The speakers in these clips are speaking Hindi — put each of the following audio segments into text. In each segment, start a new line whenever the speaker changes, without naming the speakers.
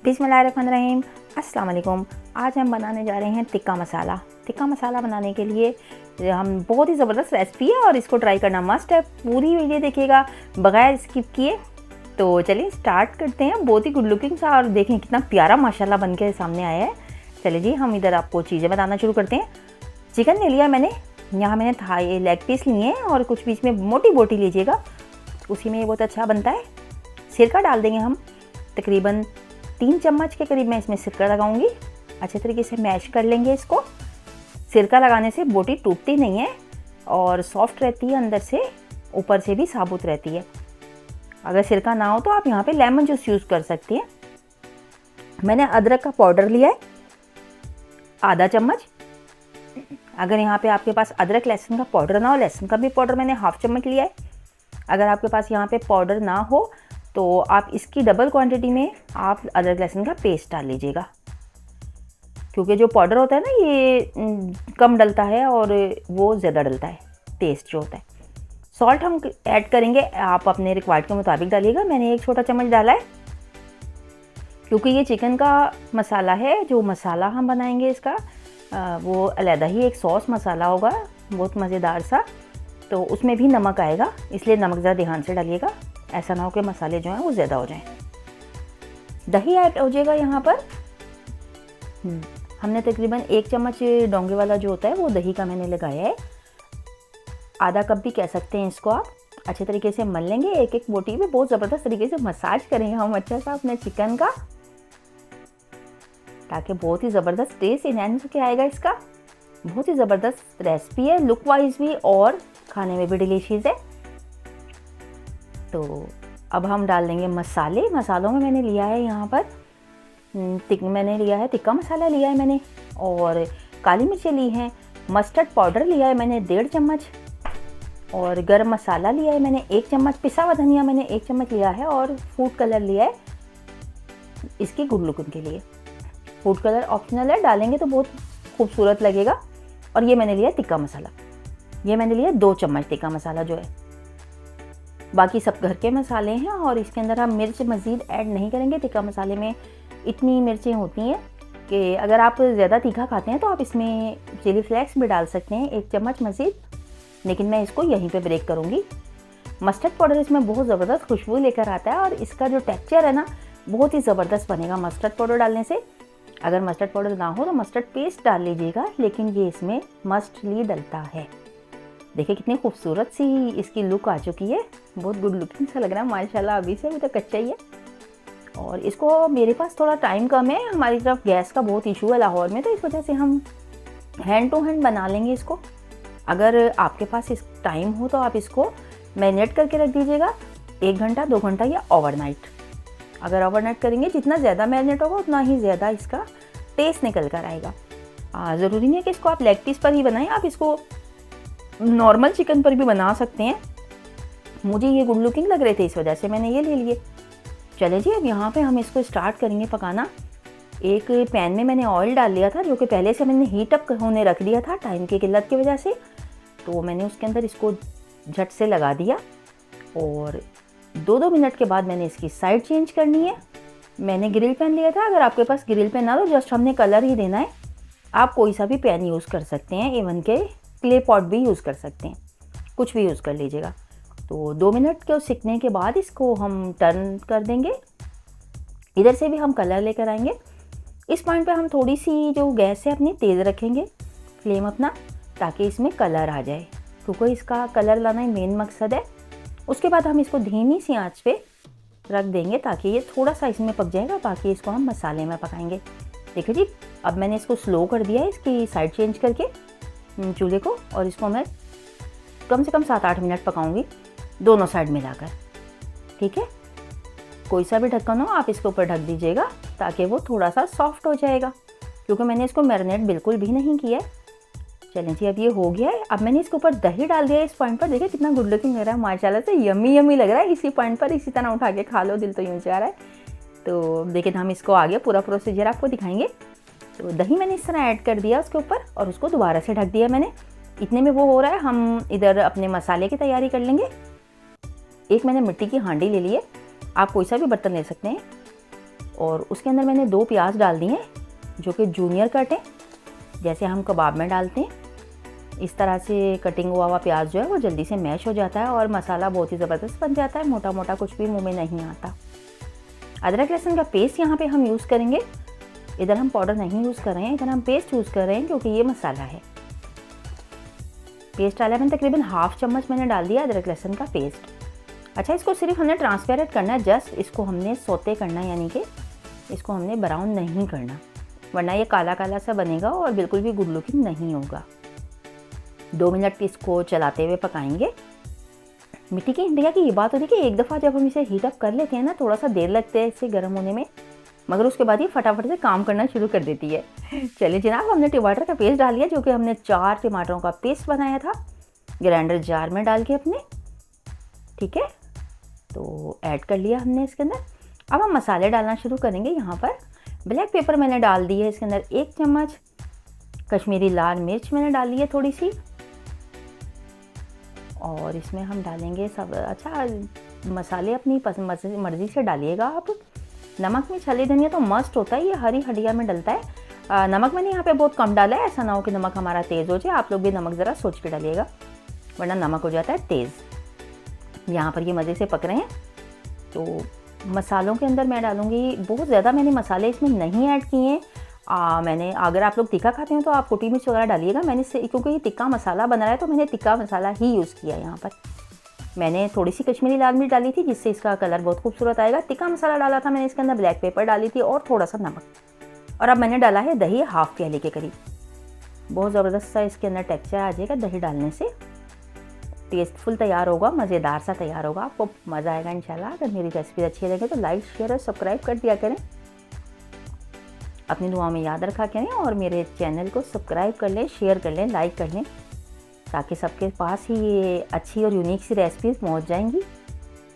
बिस्मिल्लाहिर्रहमानिर्रहीम। अस्सलाम वालेकुम। आज हम बनाने जा रहे हैं टिक्का मसाला। टिक्का मसाला बनाने के लिए हम बहुत ही ज़बरदस्त रेसिपी है और इसको ट्राई करना मस्ट है। पूरी वीडियो देखिएगा बगैर स्किप किए। तो चलिए स्टार्ट करते हैं। बहुत ही गुड लुकिंग सा और देखें कितना प्यारा माशाल्लाह बन के सामने आया है। चलिए जी हम इधर आपको चीज़ें बताना शुरू करते हैं। चिकन ले लिया मैंने, यहाँ मैंने थाई लेग पीस लिए हैं और कुछ बीच में मोटी बोटी लीजिएगा, उसी में ये बहुत अच्छा बनता है। सिरका डाल देंगे हम, तकरीबन 3 चम्मच के करीब मैं इसमें सिरका लगाऊंगी। अच्छे तरीके से मैश कर लेंगे इसको। सिरका लगाने से बोटी टूटती नहीं है और सॉफ्ट रहती है, अंदर से ऊपर से भी साबुत रहती है। अगर सिरका ना हो तो आप यहाँ पे लेमन जूस यूज़ कर सकती हैं। मैंने अदरक का पाउडर लिया है आधा चम्मच। अगर यहाँ पे आपके पास अदरक लहसुन का पाउडर ना हो, लहसुन का भी पाउडर मैंने हाफ चम्मच लिया है। अगर आपके पास यहाँ पे पाउडर ना हो तो आप इसकी डबल क्वांटिटी में आप अदरक लहसुन का पेस्ट डाल लीजिएगा, क्योंकि जो पाउडर होता है ना ये कम डलता है और वो ज़्यादा डलता है टेस्ट जो होता है। सॉल्ट हम ऐड करेंगे, आप अपने रिक्वायर्ड के मुताबिक डालिएगा। मैंने 1 छोटा चम्मच डाला है, क्योंकि ये चिकन का मसाला है। जो मसाला हम बनाएंगे इसका वो अलहदा ही एक सॉस मसाला होगा, बहुत मज़ेदार सा। तो उसमें भी नमक आएगा, इसलिए नमक ज़रा ध्यान से डालिएगा, ऐसा ना हो कि मसाले जो हैं वो ज़्यादा हो जाएं। दही ऐड हो जाएगा यहाँ पर। हमने तकरीबन 1 चम्मच डोंगे वाला जो होता है वो दही का मैंने लगाया है। आधा कप भी कह सकते हैं इसको आप। अच्छे तरीके से मल लेंगे, एक एक बोटी पे बहुत ज़बरदस्त तरीके से मसाज करेंगे हम अच्छा सा अपने चिकन का, ताकि बहुत ही ज़बरदस्त टेस्ट इनहैंस के आएगा इसका। बहुत ही ज़बरदस्त रेसिपी है, लुक वाइज भी और खाने में भी डिलीशियस है। तो अब हम डाल देंगे मसाले। मसालों में मैंने लिया है यहाँ पर मैंने लिया है टिक्का मसाला लिया है मैंने, और काली मिर्चें ली हैं, मस्टर्ड पाउडर लिया है मैंने 1.5 चम्मच, और गरम मसाला लिया है मैंने 1 चम्मच, पिसा हुआ धनिया मैंने 1 चम्मच लिया है, और फूड कलर लिया है इसकी गुड लुकिंग के लिए। फूड कलर ऑप्शनल है, डालेंगे तो बहुत खूबसूरत लगेगा। और ये मैंने लिया टिक्का मसाला, ये मैंने लिया 2 चम्मच टिक्का मसाला जो है। बाकी सब घर के मसाले हैं और इसके अंदर हम मिर्च मज़ीद ऐड नहीं करेंगे। टिक्का मसाले में इतनी मिर्चें होती हैं कि अगर आप ज़्यादा तीखा खाते हैं तो आप इसमें चिली फ्लेक्स भी डाल सकते हैं 1 चम्मच मज़ीद, लेकिन मैं इसको यहीं पे ब्रेक करूँगी। मस्टर्ड पाउडर इसमें बहुत ज़बरदस्त खुशबू लेकर आता है और इसका जो टेक्सचर है ना बहुत ही ज़बरदस्त बनेगा मस्टर्ड पाउडर डालने से। अगर मस्टर्ड पाउडर ना हो तो मस्टर्ड पेस्ट डाल लीजिएगा, लेकिन ये इसमें मस्टली डलता है। देखिए कितनी खूबसूरत सी इसकी लुक आ चुकी है, बहुत गुड लुकिंग सा लग रहा है माशाल्लाह। अभी से अभी तो कच्चा ही है और इसको मेरे पास थोड़ा टाइम कम है, हमारी तरफ गैस का बहुत इशू है लाहौर में, तो इस वजह से हम हैंड टू हैंड बना लेंगे इसको। अगर आपके पास इस टाइम हो तो आप इसको मैरिनेट करके रख दीजिएगा 1 घंटा 2 घंटा या ओवरनाइट। अगर ओवरनाइट करेंगे जितना ज़्यादा मैरिनेट होगा उतना ही ज़्यादा इसका टेस्ट निकल कर आएगा। ज़रूरी नहीं है कि इसको आप लेग पीस पर ही बनाएं, आप इसको नॉर्मल चिकन पर भी बना सकते हैं। मुझे ये गुड लुकिंग लग रहे थे इस वजह से मैंने ये ले लिए। चले जी अब यहाँ पे हम इसको स्टार्ट करेंगे पकाना। एक पैन में मैंने ऑयल डाल लिया था, जो कि पहले से मैंने हीट अप होने रख दिया था टाइम की किल्लत की वजह से। तो मैंने उसके अंदर इसको झट से लगा दिया और 2-2 मिनट के बाद मैंने इसकी साइड चेंज करनी है। मैंने ग्रिल पैन लिया था, अगर आपके पास ग्रिल पैन ना हो जस्ट हमने कलर ही देना है, आप कोई सा भी पैन यूज़ कर सकते हैं, इवन के क्ले पॉट भी यूज़ कर सकते हैं, कुछ भी यूज़ कर लीजिएगा। तो 2 मिनट के सिकने के बाद इसको हम टर्न कर देंगे। इधर से भी हम कलर लेकर आएंगे। इस पॉइंट पे हम थोड़ी सी जो गैस है अपनी तेज़ रखेंगे फ्लेम अपना, ताकि इसमें कलर आ जाए, क्योंकि इसका कलर लाना ही मेन मकसद है। उसके बाद हम इसको धीमी सी आंच पे रख देंगे ताकि ये थोड़ा सा इसमें पक जाएगा, बाकी इसको हम मसाले में पकाएंगे। देखिए जी अब मैंने इसको स्लो कर दिया है, इसकी साइड चेंज करके चूल्हे को, और इसको मैं कम से कम 7-8 मिनट पकाऊंगी दोनों साइड मिलाकर। ठीक है, कोई सा भी ढक्कन हो आप इसके ऊपर ढक दीजिएगा ताकि वो थोड़ा सा सॉफ्ट हो जाएगा, क्योंकि मैंने इसको मैरिनेट बिल्कुल भी नहीं किया है। चलें जी अब ये हो गया है। अब मैंने इसके ऊपर दही डाल दिया है। इस पॉइंट पर देखिए कितना गुड लुकिंग लग रहा है माशाल्लाह से, यमी यमी लग रहा है। इसी पॉइंट पर इसी तरह उठा के खा लो, दिल तो यूँ जा रहा है। तो देखिए हम इसको आगे पूरा प्रोसीजर आपको दिखाएंगे। तो दही मैंने इस तरह ऐड कर दिया उसके ऊपर और उसको दोबारा से ढक दिया मैंने। इतने में वो हो रहा है, हम इधर अपने मसाले की तैयारी कर लेंगे। एक मैंने मिट्टी की हांडी ले ली है, आप कोई सा भी बर्तन ले सकते हैं। और उसके अंदर मैंने 2 प्याज डाल दिए हैं जो कि जूनियर कट है, जैसे हम कबाब में डालते हैं। इस तरह से कटिंग हुआ हुआ प्याज जो है वो जल्दी से मैश हो जाता है और मसाला बहुत ही ज़बरदस्त बन जाता है, मोटा मोटा कुछ भी मुंह में नहीं आता। अदरक लहसुन का पेस्ट यहाँ पे हम यूज़ करेंगे, इधर हम पाउडर नहीं यूज़ कर रहे हैं, इधर हम पेस्ट यूज़ कर रहे हैं क्योंकि ये मसाला है। पेस्ट डाला मैंने तकरीबन ½ चम्मच मैंने डाल दिया अदरक लहसुन का पेस्ट। अच्छा, इसको सिर्फ हमने ट्रांसपेरेंट करना है, जस्ट इसको हमने सौते करना है, यानी कि इसको हमने ब्राउन नहीं करना, वरना ये काला काला सा बनेगा और बिल्कुल भी गुड लुकिंग नहीं होगा। 2 मिनट इसको चलाते हुए पकाएंगे। मिट्टी की हंडिया की ये बात होती है कि एक दफ़ा जब हम इसे हीट अप कर लेते हैं ना, थोड़ा सा देर लगता है इसे गर्म होने में, मगर उसके बाद ये फटाफट से काम करना शुरू कर देती है। चलिए जनाब, हमने टमाटर का पेस्ट डाल लिया जो कि हमने 4 टमाटरों का पेस्ट बनाया था ग्राइंडर जार में डाल के अपने, ठीक है, तो ऐड कर लिया हमने इसके अंदर। अब हम मसाले डालना शुरू करेंगे। यहाँ पर ब्लैक पेपर मैंने डाल दी है इसके अंदर 1 चम्मच, कश्मीरी लाल मिर्च मैंने डाली है थोड़ी सी, और इसमें हम डालेंगे सब, अच्छा मसाले अपनी मर्ज़ी से डालिएगा आप। नमक में छले धनिया तो मस्ट होता है, ये हरी हड्डियाँ में डलता है। नमक मैंने यहाँ पे बहुत कम डाला है, ऐसा ना हो कि नमक हमारा तेज़ हो जाए। आप लोग भी नमक ज़रा सोच के डालिएगा वरना नमक हो जाता है तेज़। यहाँ पर ये मज़े से पक रहे हैं। तो मसालों के अंदर मैं डालूँगी, बहुत ज़्यादा मैंने मसाले इसमें नहीं ऐड किए हैं। मैंने, अगर आप लोग तीखा खाते हैं तो आप कुटी मिर्च वगैरह डालिएगा, मैंने क्योंकि ये तिक्का मसाला बना रहा है तो मैंने तिक्का मसाला ही यूज़ किया है। यहाँ पर मैंने थोड़ी सी कश्मीरी लाल मिर्च डाली थी जिससे इसका कलर बहुत खूबसूरत आएगा। तिक्का मसाला डाला था मैंने इसके अंदर, ब्लैक पेपर डाली थी और थोड़ा सा नमक, और अब मैंने डाला है दही ½ प्याले के करीब। बहुत ज़बरदस्त सा इसके अंदर टेक्स्चर आ जाएगा दही डालने से, टेस्टफुल तैयार होगा, मज़ेदार सा तैयार होगा, आपको मज़ा आएगा इंशाल्लाह। अगर मेरी रेसिपी अच्छी लगे तो लाइक शेयर और सब्सक्राइब कर दिया करें, अपनी दुआ में याद रखा करें, और मेरे चैनल को सब्सक्राइब कर लें, शेयर कर लें, लाइक कर लें, ताकि सबके पास ही ये अच्छी और यूनिक सी रेसिपीज़ पहुंच जाएंगी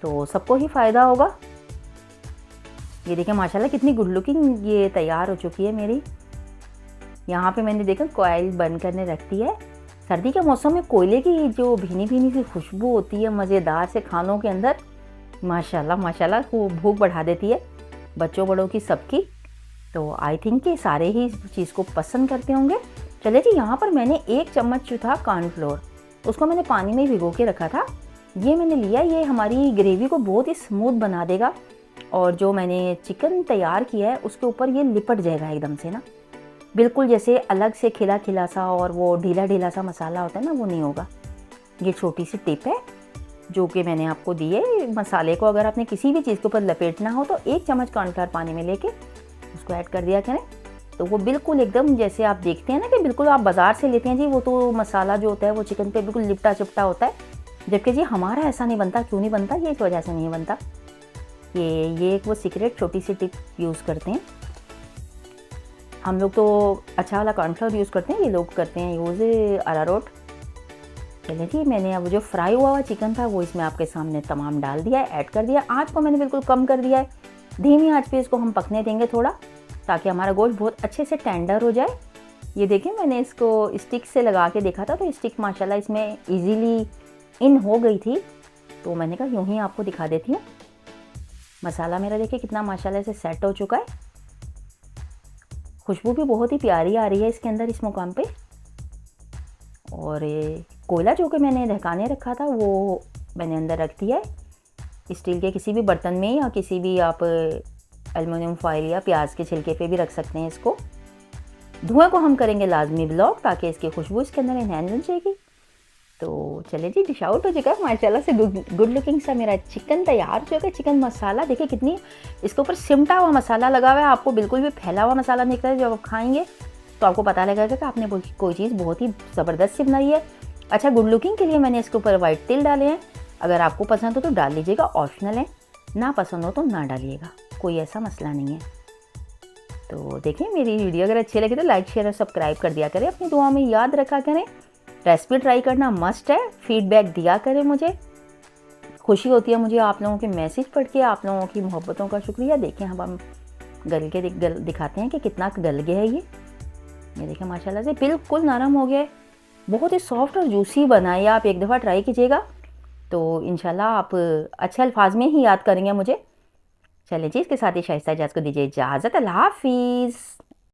तो सबको ही फ़ायदा होगा। ये देखें माशाल्लाह कितनी गुड लुकिंग ये तैयार हो चुकी है मेरी। यहाँ पे मैंने देखा कोयल बंद करने रख दी है। सर्दी के मौसम में कोयले की जो भीनी भीनी सी खुशबू होती है मज़ेदार से खानों के अंदर, माशाल्लाह माशाल्लाह वो भूख बढ़ा देती है बच्चों बड़ों की सबकी। तो आई थिंक कि सारे ही इस चीज़ को पसंद करते होंगे। चले जी, यहाँ पर मैंने 1 चम्मच जो था कॉर्नफ्लोर, उसको मैंने पानी में भिगो के रखा था, ये मैंने लिया। ये हमारी ग्रेवी को बहुत ही स्मूथ बना देगा, और जो मैंने चिकन तैयार किया है उसके ऊपर ये लिपट जाएगा एकदम से ना, बिल्कुल जैसे अलग से खिला खिला सा और वो ढीला ढीला सा मसाला होता है ना, वो नहीं होगा। ये छोटी सी टिप है जो कि मैंने आपको दी है। मसाले को अगर आपने किसी भी चीज़ के ऊपर लपेटना हो तो 1 चम्मच कॉर्नफ्लोर पानी में लेके उसको ऐड कर दिया करें, तो वो बिल्कुल एकदम जैसे आप देखते हैं ना कि बिल्कुल आप बाज़ार से लेते हैं जी, वो तो मसाला जो होता है वो चिकन पे बिल्कुल लिपटा चिपटा होता है, जबकि जी हमारा ऐसा नहीं बनता। क्यों नहीं बनता? ये इस वजह से नहीं बनता। ये एक वो सीक्रेट छोटी सी टिप यूज़ करते हैं हम लोग, तो अच्छा वाला कॉर्नफ्लोर यूज़ करते हैं, ये लोग करते हैं यूज़ अरारोट। चलिए जी, मैंने अब जो फ्राई हुआ हुआ चिकन था वो इसमें आपके सामने तमाम डाल दिया है, ऐड कर दिया। आँच को मैंने बिल्कुल कम कर दिया है, धीमी आंच पे इसको हम पकने देंगे थोड़ा, ताकि हमारा गोश्त बहुत अच्छे से टेंडर हो जाए। ये देखें, मैंने इसको स्टिक से लगा के देखा था तो स्टिक माशाल्लाह इसमें इजीली इन हो गई थी, तो मैंने कहा यूँ ही आपको दिखा देती हूँ। मसाला मेरा देखिए कितना माशाल्लाह से सेट हो चुका है, खुशबू भी बहुत ही प्यारी आ रही है इसके अंदर इस मुकाम पे। और कोयला जो कि मैंने ढकाने रखा था वो मैंने अंदर रख दिया है, स्टील के किसी भी बर्तन में, या किसी भी आप एल्युमिनियम फॉइल या प्याज के छिलके पे भी रख सकते हैं इसको। धुएं को हम करेंगे लाजमी ब्लॉक, ताकि इसकी खुशबू इसके अंदर एनहांस हो जाएगी। तो चले जी, डिश आउट हो चुका है माशाल्लाह से गुड लुकिंग सा मेरा चिकन तैयार हो चुका है। चिकन मसाला देखिए कितनी इसके ऊपर सिमटा हुआ मसाला लगा हुआ है, आपको बिल्कुल भी फैला हुआ मसाला नहीं निकला है। जब आप खाएंगे तो आपको पता लगेगा कि आपने कोई चीज़ बहुत ही ज़बरदस्त सी बनाई है। अच्छा, गुड लुकिंग के लिए मैंने इसके ऊपर वाइट तिल डाले हैं, अगर आपको पसंद हो तो डाल लीजिएगा, ऑप्शनल है, ना पसंद हो तो ना डालिएगा, कोई ऐसा मसला नहीं है। तो देखें, मेरी वीडियो अगर अच्छी लगे तो लाइक शेयर और सब्सक्राइब कर दिया करें, अपनी दुआ में याद रखा करें। रेसिपी ट्राई करना मस्ट है, फीडबैक दिया करें, मुझे खुशी होती है मुझे आप लोगों के मैसेज पढ़ के, आप लोगों की मोहब्बतों का शुक्रिया। देखें अब हम दिखाते हैं कि कितना गल गया है ये देखें माशाल्लाह से बिल्कुल नरम हो गया है, बहुत ही सॉफ्ट और जूसी बना है। आप एक दफ़ा ट्राई कीजिएगा तो इंशाल्लाह आप अच्छे अल्फाज में ही याद करेंगे मुझे। चलिए जी, इसके साथ ही शाइस्ता इजाज़ को दीजिए इजाज़त। अल्लाह हाफिज़।